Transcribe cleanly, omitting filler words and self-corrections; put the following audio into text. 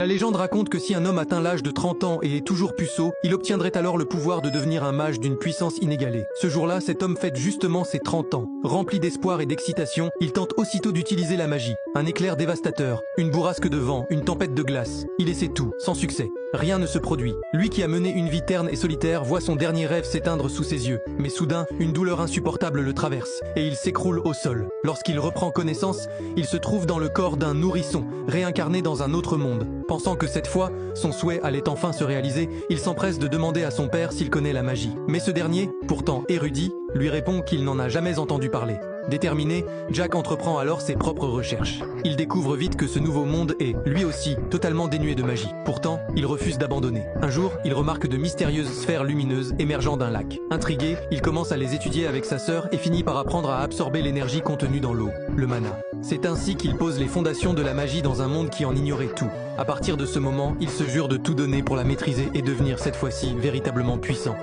La légende raconte que si un homme atteint l'âge de 30 ans et est toujours puceau, il obtiendrait alors le pouvoir de devenir un mage d'une puissance inégalée. Ce jour-là, cet homme fête justement ses 30 ans. Rempli d'espoir et d'excitation, il tente aussitôt d'utiliser la magie. Un éclair dévastateur, une bourrasque de vent, une tempête de glace. Il essaie tout, sans succès. Rien ne se produit. Lui qui a mené une vie terne et solitaire voit son dernier rêve s'éteindre sous ses yeux. Mais soudain, une douleur insupportable le traverse, et il s'écroule au sol. Lorsqu'il reprend connaissance, il se trouve dans le corps d'un nourrisson, réincarné dans un autre monde. Pensant que cette fois, son souhait allait enfin se réaliser, il s'empresse de demander à son père s'il connaît la magie. Mais ce dernier, pourtant érudit, lui répond qu'il n'en a jamais entendu parler. Déterminé, Jack entreprend alors ses propres recherches. Il découvre vite que ce nouveau monde est, lui aussi, totalement dénué de magie. Pourtant, il refuse d'abandonner. Un jour, il remarque de mystérieuses sphères lumineuses émergeant d'un lac. Intrigué, il commence à les étudier avec sa sœur et finit par apprendre à absorber l'énergie contenue dans l'eau, le mana. C'est ainsi qu'il pose les fondations de la magie dans un monde qui en ignorait tout. À partir de ce moment, il se jure de tout donner pour la maîtriser et devenir cette fois-ci véritablement puissant.